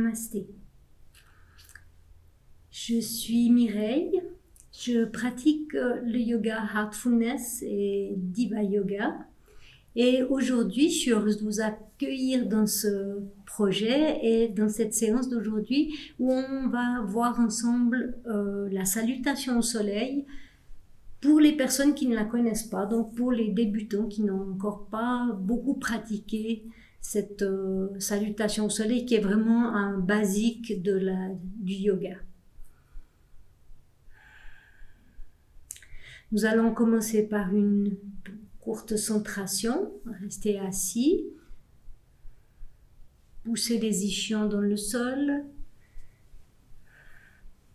Namasté. Je suis Mireille. Je pratique le yoga Heartfulness et Diva Yoga. Et aujourd'hui, je suis heureuse de vous accueillir dans ce projet et dans cette séance d'aujourd'hui où on va voir ensemble la salutation au soleil pour les personnes qui ne la connaissent pas, donc pour les débutants qui n'ont encore pas beaucoup pratiqué cette salutation au soleil qui est vraiment un basique du yoga. Nous allons commencer par une courte centration, restez assis, poussez les ischions dans le sol,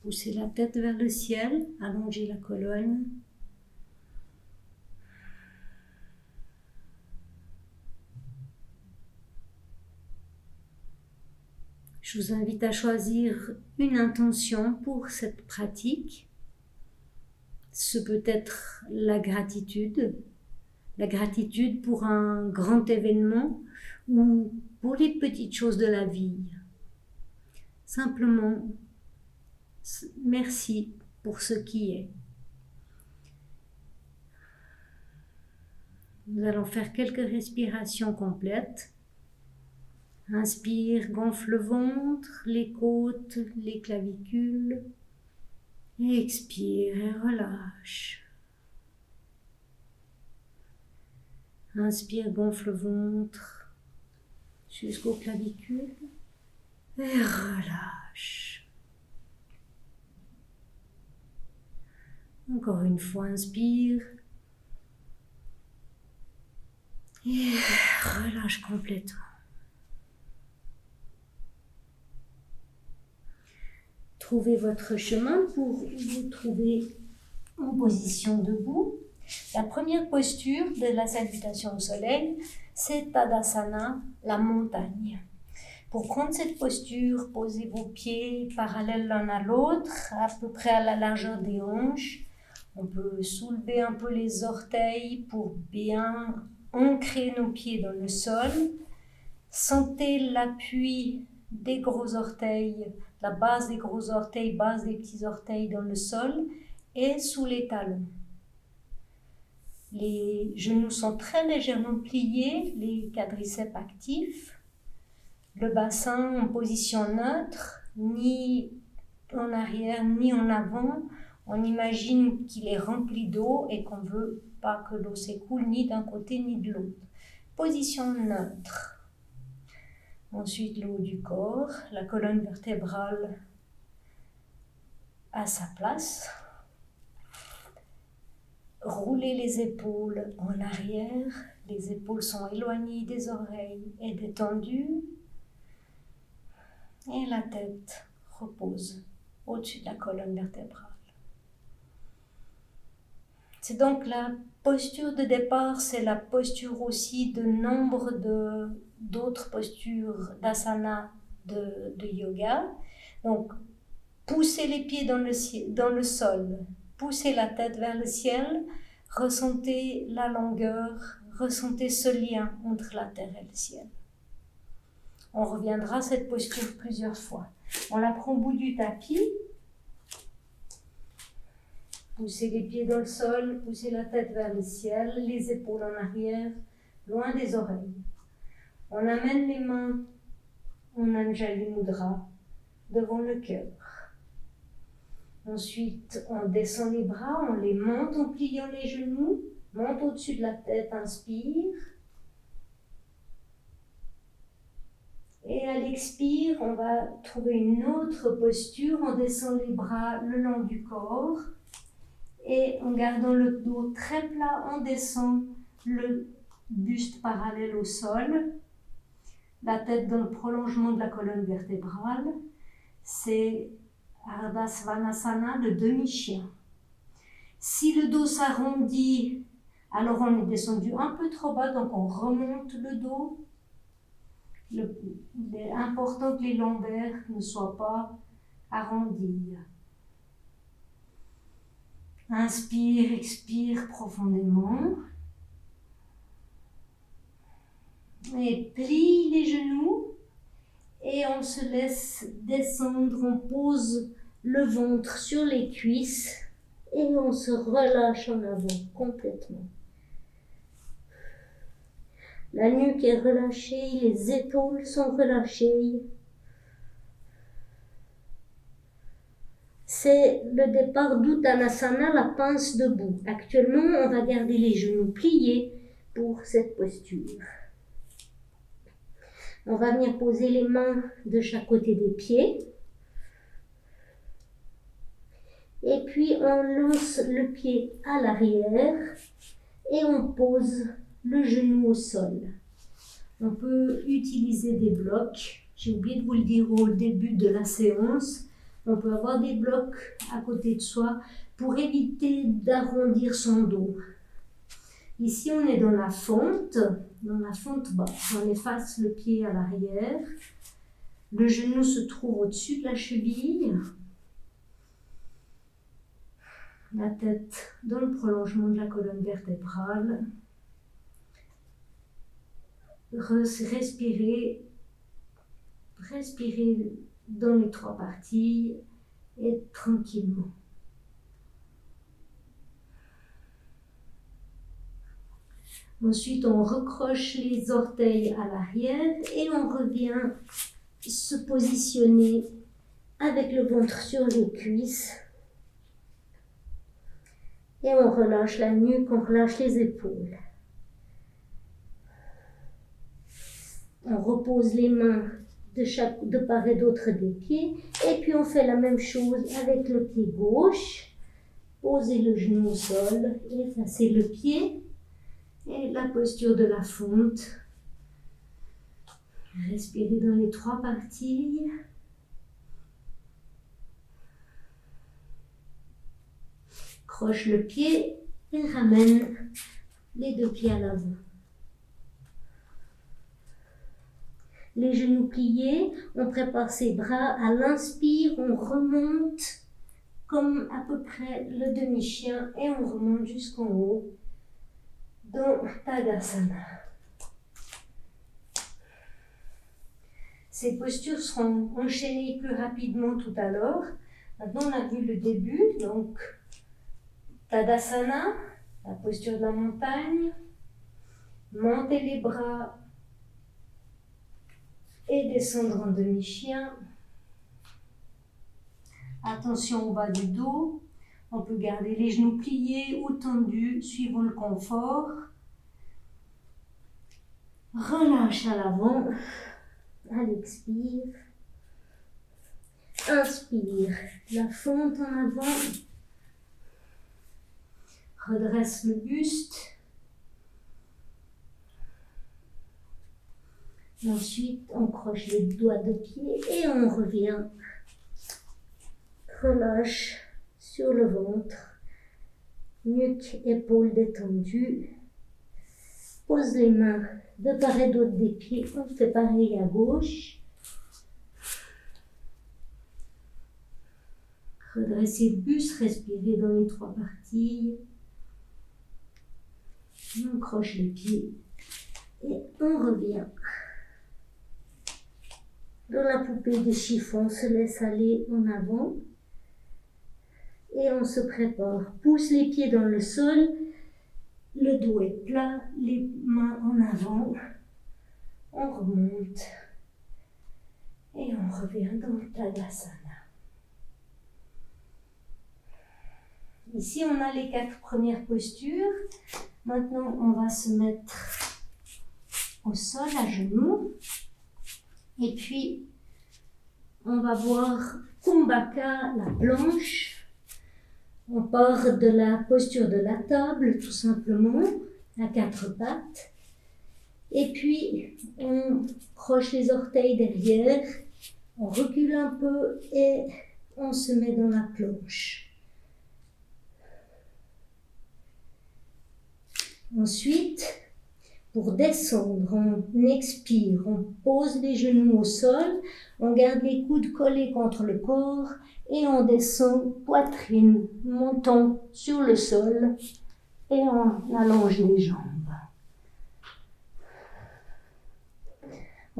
poussez la tête vers le ciel, allongez la colonne. Je vous invite à choisir une intention pour cette pratique. Ce peut être la gratitude pour un grand événement ou pour les petites choses de la vie. Simplement, merci pour ce qui est. Nous allons faire quelques respirations complètes. Inspire, gonfle le ventre, les côtes, les clavicules. Expire et relâche. Inspire, gonfle le ventre jusqu'aux clavicules et relâche. Encore une fois, inspire et relâche complètement. Trouvez votre chemin pour vous trouver en position debout. La première posture de la salutation au soleil, c'est Tadasana, la montagne. Pour prendre cette posture, posez vos pieds parallèles l'un à l'autre, à peu près à la largeur des hanches. On peut soulever un peu les orteils pour bien ancrer nos pieds dans le sol. Sentez l'appui des gros orteils, la base des gros orteils, base des petits orteils dans le sol et sous les talons. Les genoux sont très légèrement pliés, les quadriceps actifs. Le bassin en position neutre, ni en arrière ni en avant. On imagine qu'il est rempli d'eau et qu'on ne veut pas que l'eau s'écoule ni d'un côté ni de l'autre. Position neutre. Ensuite, le haut du corps, la colonne vertébrale à sa place. Roulez les épaules en arrière. Les épaules sont éloignées des oreilles et détendues. Et la tête repose au-dessus de la colonne vertébrale. C'est donc la posture de départ, c'est la posture aussi de nombre d'autres postures d'asana de yoga. Donc, poussez les pieds dans le sol, poussez la tête vers le ciel, ressentez la longueur, ressentez ce lien entre la terre et le ciel. On reviendra à cette posture plusieurs fois. On la prend au bout du tapis. Poussez les pieds dans le sol, poussez la tête vers le ciel, les épaules en arrière, loin des oreilles. On amène les mains en Anjali Mudra devant le cœur. Ensuite, on descend les bras, on les monte en pliant les genoux, monte au-dessus de la tête, inspire. Et à l'expire, on va trouver une autre posture, on descend les bras le long du corps. Et en gardant le dos très plat, on descend le buste parallèle au sol, la tête dans le prolongement de la colonne vertébrale. C'est Ardha Svanasana, le demi-chien. Si le dos s'arrondit, alors on est descendu un peu trop bas, donc on remonte le dos. Il est important que les lombaires ne soient pas arrondis. Inspire, expire profondément. Et plie les genoux et on se laisse descendre, on pose le ventre sur les cuisses et on se relâche en avant complètement. La nuque est relâchée, les épaules sont relâchées. C'est le départ d'Uttanasana, la pince debout. Actuellement, on va garder les genoux pliés pour cette posture. On va venir poser les mains de chaque côté des pieds. Et puis, on lance le pied à l'arrière et on pose le genou au sol. On peut utiliser des blocs. J'ai oublié de vous le dire au début de la séance. On peut avoir des blocs à côté de soi pour éviter d'arrondir son dos. Ici, on est dans la fente basse. On efface le pied à l'arrière. Le genou se trouve au-dessus de la cheville. La tête dans le prolongement de la colonne vertébrale. Respirez dans les trois parties et tranquillement. Ensuite, on recroche les orteils à l'arrière et on revient se positionner avec le ventre sur les cuisses. Et on relâche la nuque, on relâche les épaules. On repose les mains de part et d'autre des pieds. Et puis on fait la même chose avec le pied gauche. Posez le genou au sol, effacez le pied. Et la posture de la fente. Respirez dans les trois parties. Croche le pied et ramène les deux pieds à l'avant. Les genoux pliés, on prépare ses bras. À l'inspire, on remonte comme à peu près le demi-chien et on remonte jusqu'en haut dans Tadasana. Ces postures seront enchaînées plus rapidement tout à l'heure. Maintenant, on a vu le début, donc Tadasana, la posture de la montagne. Montez les bras et descendre en demi-chien. Attention au bas du dos. On peut garder les genoux pliés ou tendus, suivant le confort. Relâche à l'avant. À l'expire. Inspire. La fente en avant. Redresse le buste. Ensuite, on croche les doigts de pied et on revient. Relâche sur le ventre. Nuque, épaules détendues. Pose les mains de part et d'autre des pieds. On fait pareil à gauche. Redressez le buste, respirez dans les trois parties. On croche les pieds et on revient. Dans la poupée de chiffon, on se laisse aller en avant et on se prépare. Pousse les pieds dans le sol, le dos est plat, les mains en avant. On remonte et on revient dans Tadasana. Ici, on a les 4 premières postures. Maintenant, on va se mettre au sol à genoux. Et puis, on va voir Kumbhaka, la planche. On part de la posture de la table, tout simplement, à 4 pattes. Et puis, on croche les orteils derrière, on recule un peu et on se met dans la planche. Ensuite, pour descendre, on expire, on pose les genoux au sol, on garde les coudes collés contre le corps et on descend poitrine, montant sur le sol et on allonge les jambes.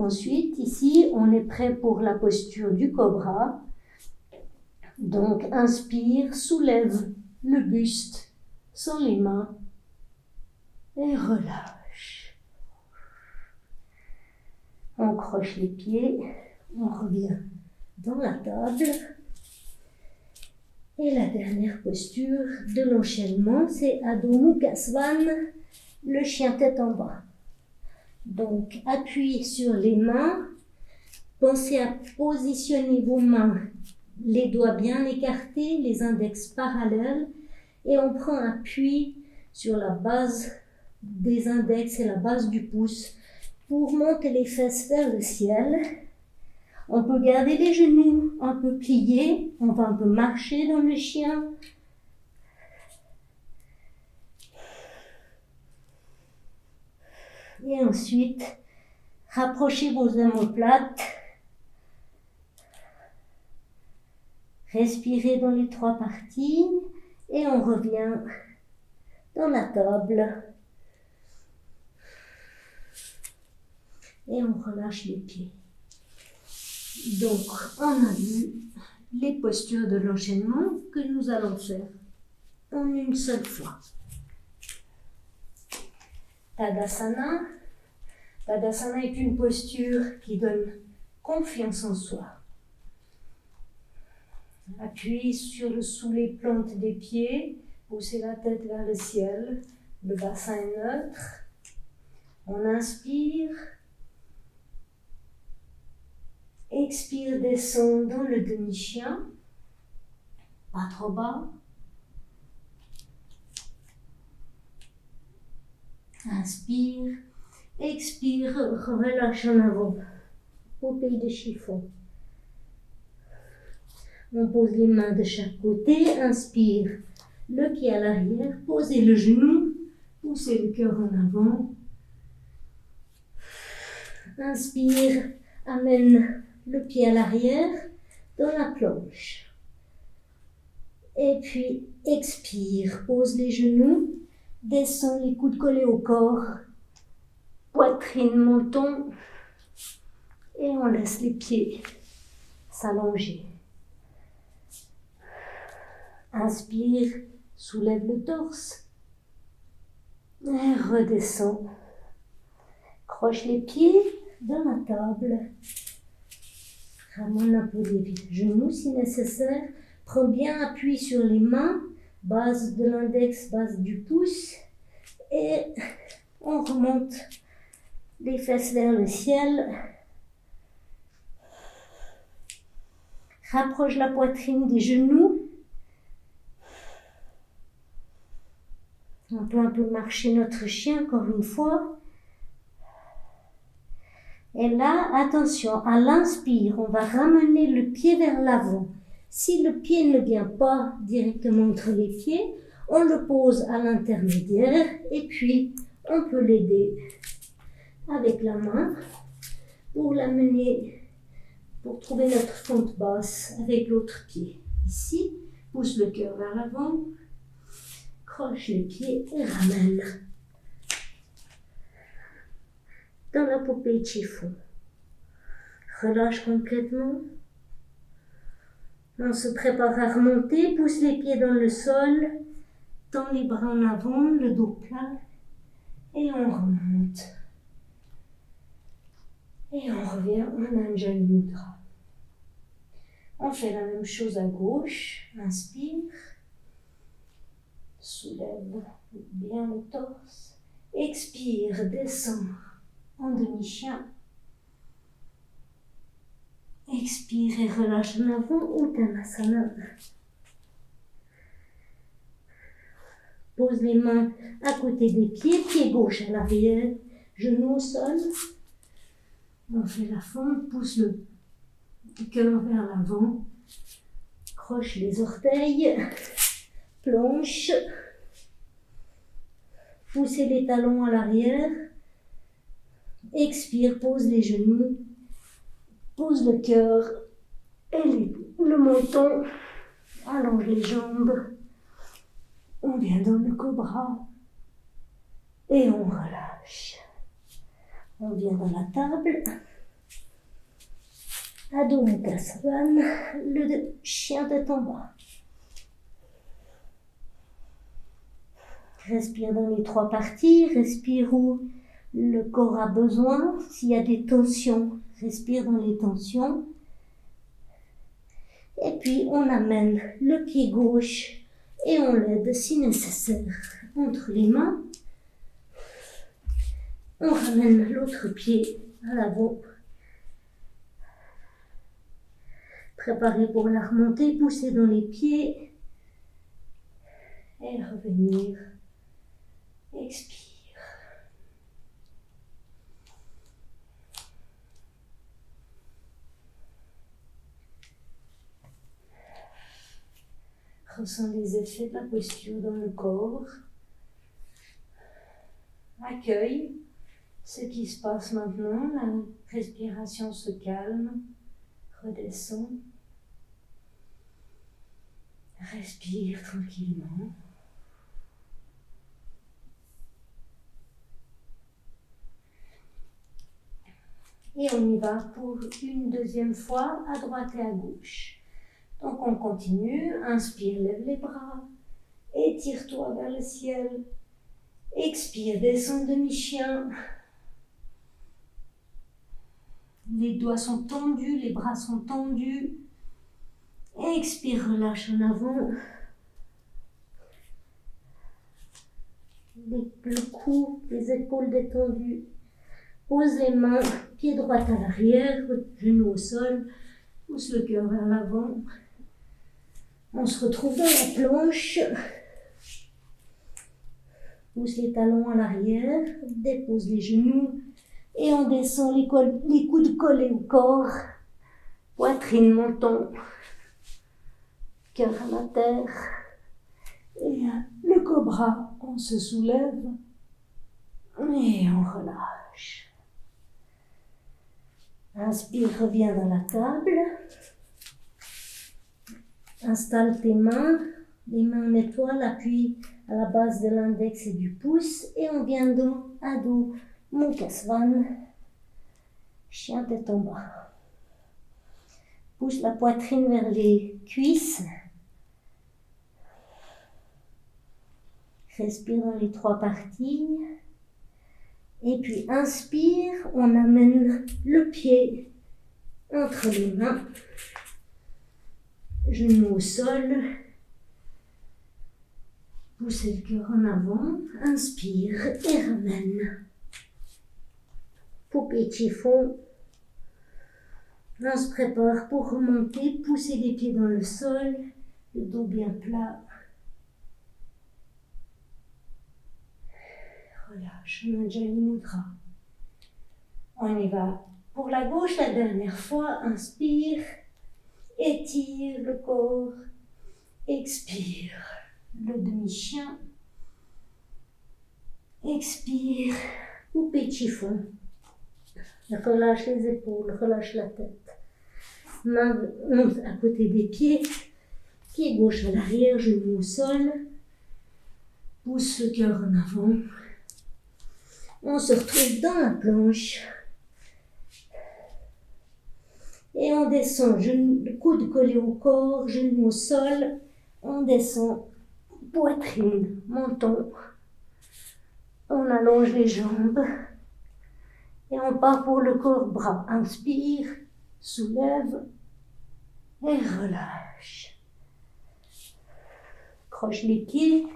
Ensuite, ici, on est prêt pour la posture du cobra. Donc, inspire, soulève le buste sans les mains et relâche. On croche les pieds, on revient dans la table. Et la dernière posture de l'enchaînement, c'est Adho Mukha Svanasana, le chien tête en bas. Donc, appuyez sur les mains, pensez à positionner vos mains, les doigts bien écartés, les index parallèles, et on prend appui sur la base des index et la base du pouce pour monter les fesses vers le ciel. On peut garder les genoux un peu pliés, on va un peu marcher dans le chien. Et ensuite, rapprochez vos omoplates. Respirez dans les 3 parties et on revient dans la table. Et on relâche les pieds. Donc, on a vu les postures de l'enchaînement que nous allons faire en une seule fois. Tadasana. Tadasana est une posture qui donne confiance en soi. Appuyez sous les plantes des pieds, poussez la tête vers le ciel, le bassin est neutre. On inspire. Expire, descend dans le demi-chien, pas trop bas. Inspire, expire, relâche en avant, poupée de chiffon. On pose les mains de chaque côté, inspire, le pied à l'arrière, posez le genou, poussez le cœur en avant. Inspire, amène le pied à l'arrière dans la planche. Et puis expire, pose les genoux, descend les coudes collés au corps, poitrine, menton, et on laisse les pieds s'allonger. Inspire, soulève le torse, et redescend. Croche les pieds dans la table. Ramène un peu les genoux si nécessaire. Prends bien appui sur les mains, base de l'index, base du pouce. Et on remonte les fesses vers le ciel. Rapproche la poitrine des genoux. On peut un peu marcher notre chien encore une fois. Et là, attention, à l'inspire, on va ramener le pied vers l'avant. Si le pied ne vient pas directement entre les pieds, on le pose à l'intermédiaire et puis on peut l'aider avec la main pour l'amener, pour trouver notre fente basse avec l'autre pied. Ici, pousse le cœur vers l'avant, croche les pieds et ramène dans la poupée de chiffon. Relâche complètement. On se prépare à remonter, pousse les pieds dans le sol, tend les bras en avant, le dos plat, et on remonte. Et on revient en Anjali Mudra. On fait la même chose à gauche. Inspire. Soulève bien le torse. Expire, descend en demi-chien. Expire et relâche en avant, Uttanasana. Pose les mains à côté des pieds, pied gauche à l'arrière, genou au sol. On fait la fente, pousse le cœur vers l'avant, croche les orteils, planche, poussez les talons à l'arrière, expire, pose les genoux, pose le cœur et le menton, allonge les jambes, on vient dans le cobra et on relâche. On vient dans la table, Adho Mukha, le chien tête en bas. Respire dans les 3 parties, respire où le corps a besoin. S'il y a des tensions, respire dans les tensions. Et puis on amène le pied gauche et on l'aide si nécessaire entre les mains. On ramène l'autre pied à l'avant. Préparez pour la remontée, poussez dans les pieds et revenir. Expire. Ressens les effets de la posture dans le corps. Accueille ce qui se passe maintenant. La respiration se calme, redescend. Respire tranquillement. Et on y va pour une deuxième fois à droite et à gauche. Donc on continue, inspire, lève les bras, étire-toi vers le ciel, expire, descends demi-chien. Les doigts sont tendus, les bras sont tendus. Expire, relâche en avant. Le cou, les épaules détendues. Pose les mains, pied droit à l'arrière, genou au sol, pousse le cœur vers l'avant. On se retrouve dans la planche. Pousse les talons à l'arrière, dépose les genoux et on descend les coudes collés au corps, poitrine, menton, cœur à la terre. Et le cobra, on se soulève et on relâche. Inspire, reviens dans la table. Installe tes mains, les mains en étoile, appuie à la base de l'index et du pouce et on vient dans Adho Mukha, chien tête en bas. Pousse la poitrine vers les cuisses. Respire dans les 3 parties. Et puis inspire, on amène le pied entre les mains, genou au sol, poussez le cœur en avant, inspire et ramène. Poupée de chiffon, on se prépare pour remonter, pousser les pieds dans le sol, le dos bien plat. Relâche, Anjali Mudra. On y va pour la gauche la dernière fois. Inspire, étire le corps, expire le demi-chien, expire, poupée de chiffon. Relâche les épaules, relâche la tête. Main à côté des pieds, pied gauche à l'arrière, genou au sol, pousse le cœur en avant. On se retrouve dans la planche et on descend, le coude collé au corps, genou au sol, on descend, poitrine, menton, on allonge les jambes et on part pour le corps bras. Inspire, soulève et relâche. Croche les pieds,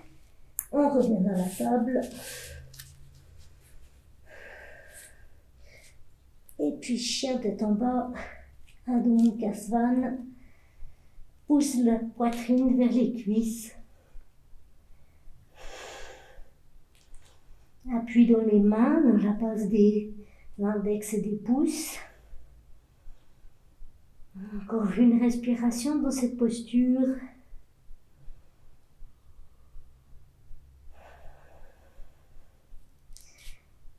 on revient dans la table. Et puis chien tête en bas, Adho Mukha, pousse la poitrine vers les cuisses. Appuie dans les mains, dans la base des index et des pouces. Encore une respiration dans cette posture.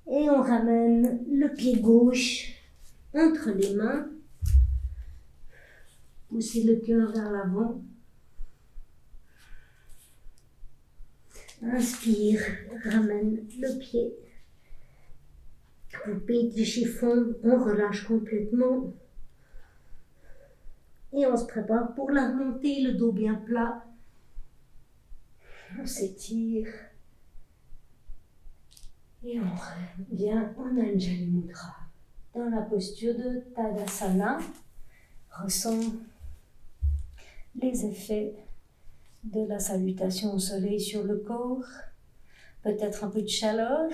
Et on ramène le pied gauche entre les mains. Poussez le cœur vers l'avant. Inspire, ramène le pied. Poupée de chiffon, on relâche complètement. Et on se prépare pour la remontée, le dos bien plat. On s'étire. Et on revient en Anjali Mudra. Dans la posture de Tadasana, ressent les effets de la salutation au soleil sur le corps. Peut-être un peu de chaleur.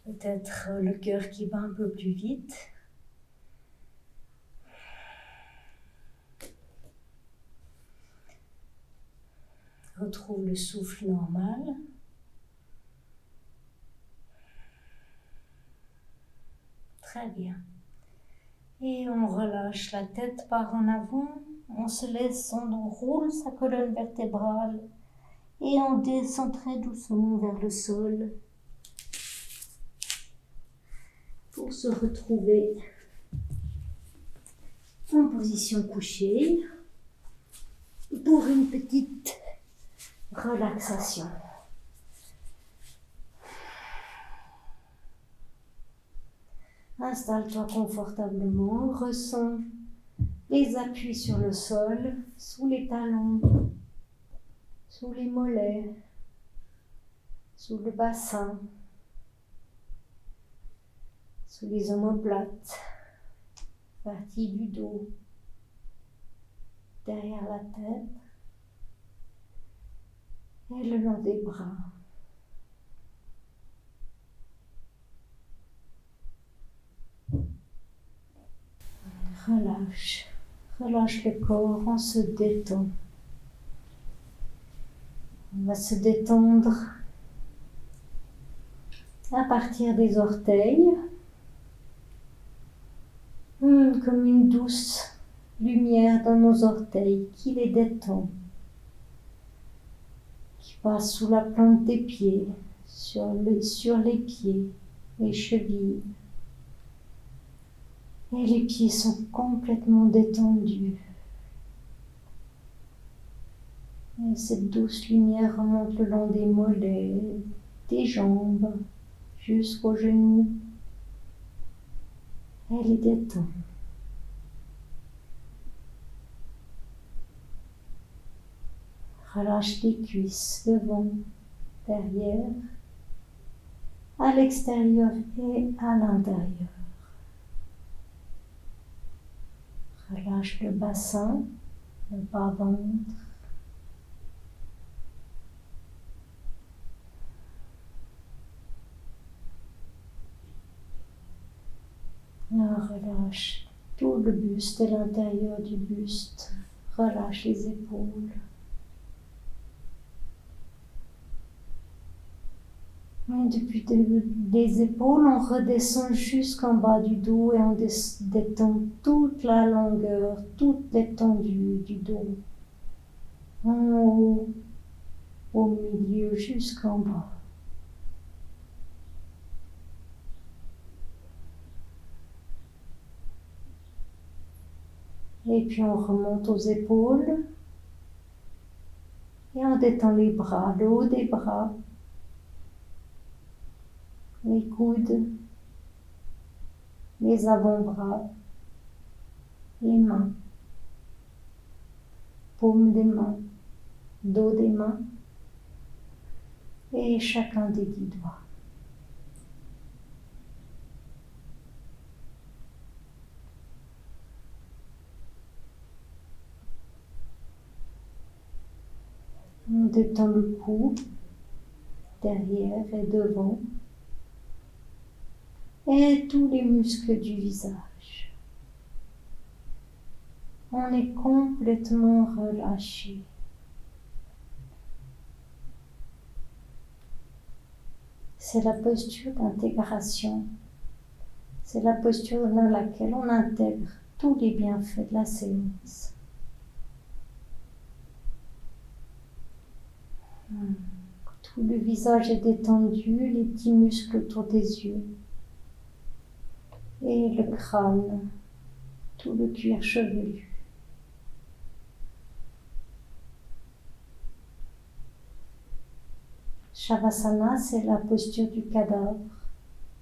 Peut-être le cœur qui bat un peu plus vite. Retrouve le souffle normal. Très bien. Et on relâche la tête par en avant. On se laisse, on roule sa colonne vertébrale. Et on descend très doucement vers le sol. Pour se retrouver en position couchée. Pour une petite relaxation. Installe-toi confortablement, ressens les appuis sur le sol, sous les talons, sous les mollets, sous le bassin, sous les omoplates, partie du dos, derrière la tête et le long des bras. Relâche, relâche le corps, on se détend. On va se détendre à partir des orteils, comme une douce lumière dans nos orteils qui les détend, qui passe sous la plante des pieds, sur les pieds, les chevilles. Et les pieds sont complètement détendus. Et cette douce lumière remonte le long des mollets, des jambes, jusqu'aux genoux. Elle les détend. Relâche les cuisses devant, derrière, à l'extérieur et à l'intérieur. Relâche le bassin, le bas-ventre. Relâche tout le buste et l'intérieur du buste. Relâche les épaules. Et depuis les épaules, on redescend jusqu'en bas du dos et on détend toute la longueur, toute l'étendue du dos. En haut, au milieu, jusqu'en bas. Et puis on remonte aux épaules et on détend les bras, le haut des bras, les coudes, les avant-bras, les mains, paume des mains, dos des mains et chacun des 10 doigts. On détend le cou, derrière et devant, et tous les muscles du visage. On est complètement relâché. C'est la posture d'intégration. C'est la posture dans laquelle on intègre tous les bienfaits de la séance. Tout le visage est détendu, les petits muscles autour des yeux. Et le crâne, tout le cuir chevelu. Shavasana, c'est la posture du cadavre,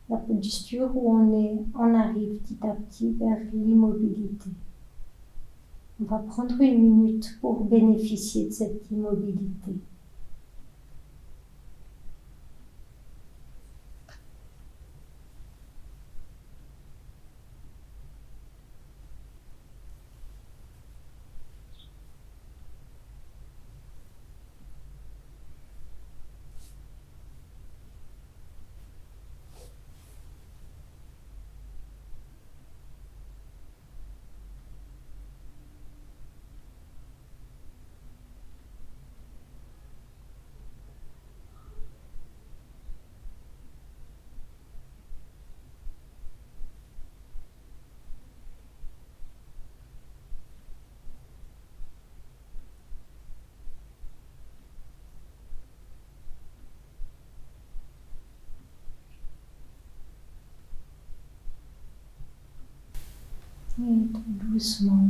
la posture où on arrive petit à petit vers l'immobilité. On va prendre une minute pour bénéficier de cette immobilité. Et tout doucement,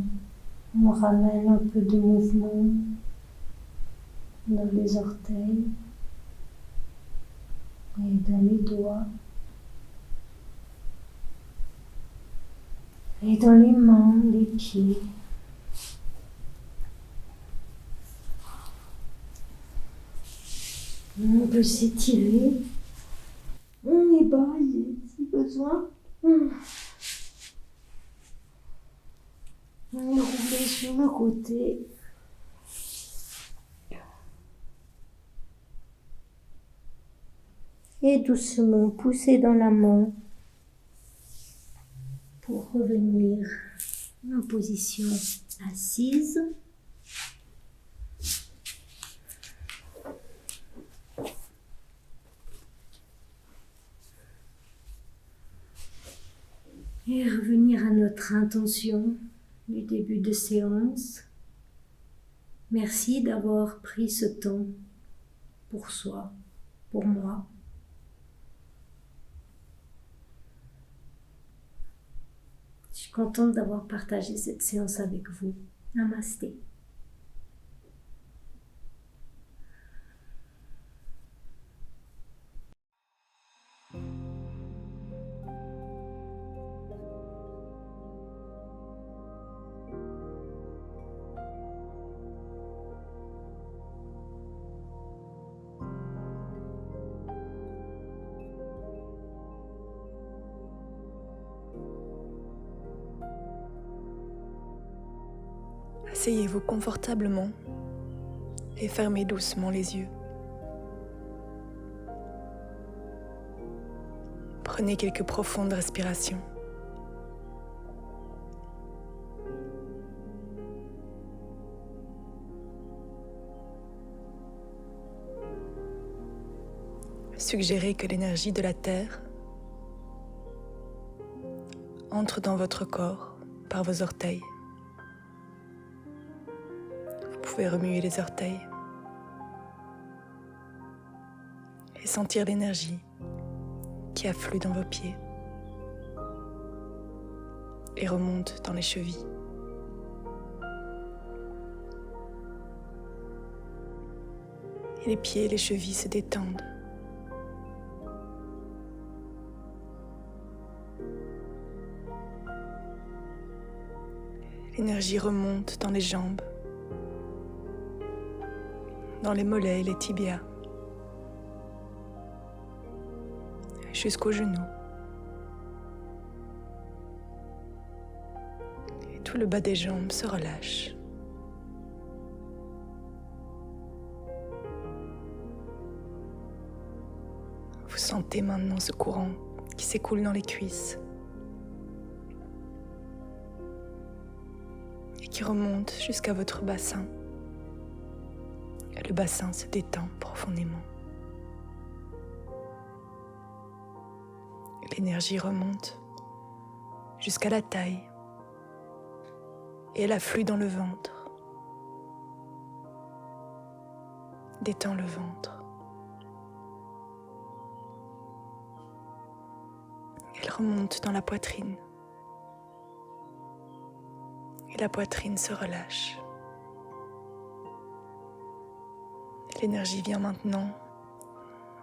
on ramène un peu de mouvement dans les orteils et dans les doigts et dans les mains, les pieds. On peut s'étirer, on ébaille si besoin. On est roulé sur le côté. Et doucement pousser dans la main pour revenir en position assise. Et revenir à notre intention du début de séance. Merci d'avoir pris ce temps pour soi, pour moi. Je suis contente d'avoir partagé cette séance avec vous. Namasté. Asseyez-vous confortablement et fermez doucement les yeux. Prenez quelques profondes respirations. Suggérez que l'énergie de la Terre entre dans votre corps par vos orteils. Vous pouvez remuer les orteils et sentir l'énergie qui afflue dans vos pieds et remonte dans les chevilles. Et les pieds et les chevilles se détendent. L'énergie remonte dans les jambes, dans les mollets et les tibias, jusqu'aux genoux. Et tout le bas des jambes se relâche. Vous sentez maintenant ce courant qui s'écoule dans les cuisses et qui remonte jusqu'à votre bassin. Le bassin se détend profondément. L'énergie remonte jusqu'à la taille et elle afflue dans le ventre. Détend le ventre. Elle remonte dans la poitrine. Et la poitrine se relâche. L'énergie vient maintenant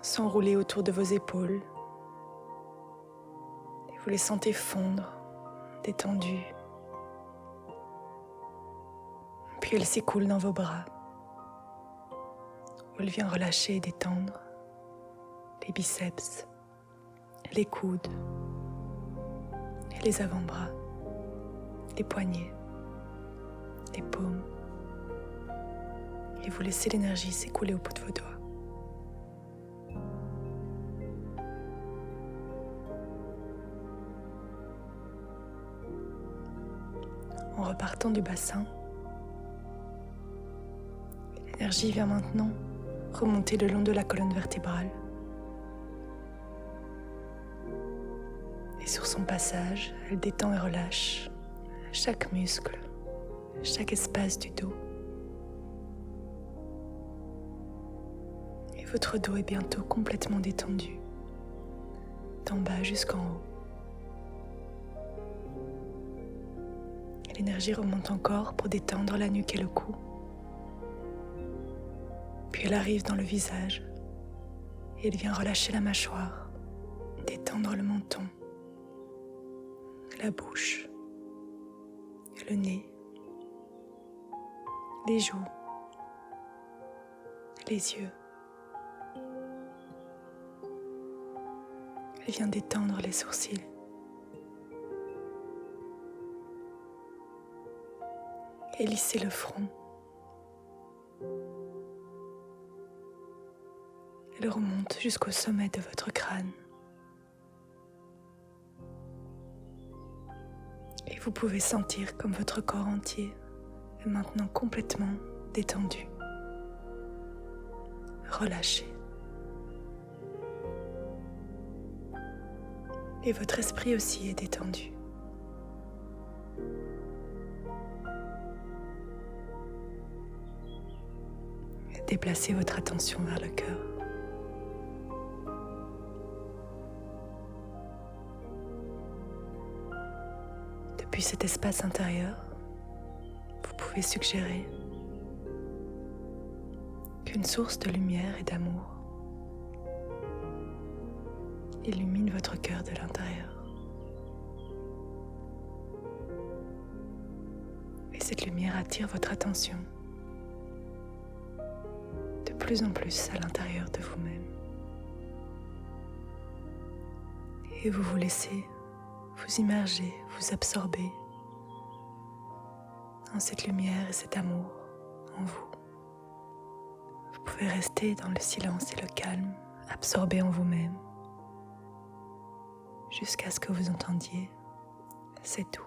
s'enrouler autour de vos épaules. Et vous les sentez fondre, détendus. Puis elle s'écoule dans vos bras, où elle vient relâcher et détendre les biceps, les coudes, et les avant-bras, les poignets, les paumes. Et vous laissez l'énergie s'écouler au bout de vos doigts. En repartant du bassin, l'énergie vient maintenant remonter le long de la colonne vertébrale. Et sur son passage, elle détend et relâche chaque muscle, chaque espace du dos. Et votre dos est bientôt complètement détendu, d'en bas jusqu'en haut. L'énergie remonte encore pour détendre la nuque et le cou. Puis elle arrive dans le visage et elle vient relâcher la mâchoire, détendre le menton, la bouche, le nez, les joues, les yeux. Elle vient détendre les sourcils. Et lisser le front. Elle remonte jusqu'au sommet de votre crâne. Et vous pouvez sentir comme votre corps entier est maintenant complètement détendu, relâché. Et votre esprit aussi est détendu. Déplacez votre attention vers le cœur. Depuis cet espace intérieur, vous pouvez suggérer qu'une source de lumière et d'amour illumine votre cœur de l'intérieur. Et cette lumière attire votre attention de plus en plus à l'intérieur de vous-même. Et vous vous laissez vous immerger, vous absorber dans cette lumière et cet amour en vous. Vous pouvez rester dans le silence et le calme, absorbé en vous-même, jusqu'à ce que vous entendiez « c'est tout ».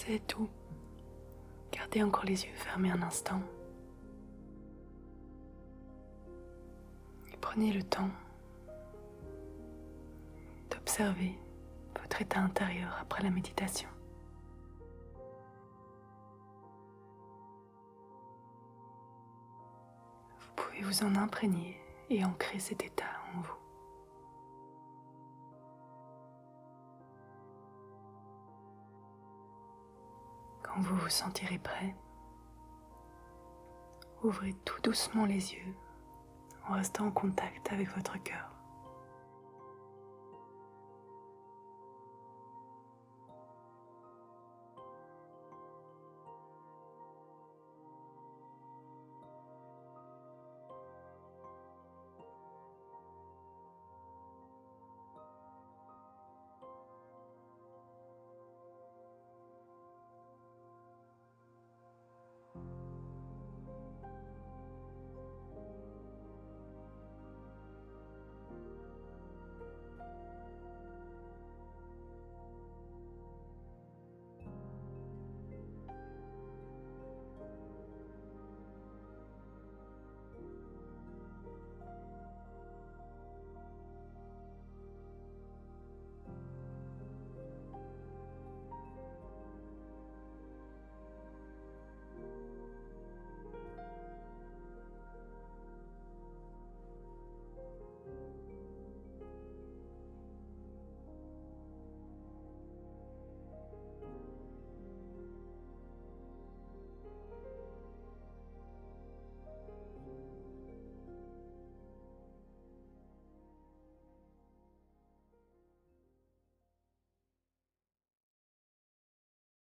C'est tout. Gardez encore les yeux fermés un instant. Et prenez le temps d'observer votre état intérieur après la méditation. Vous pouvez vous en imprégner et ancrer cet état en vous. Quand vous vous sentirez prêt, ouvrez tout doucement les yeux en restant en contact avec votre cœur.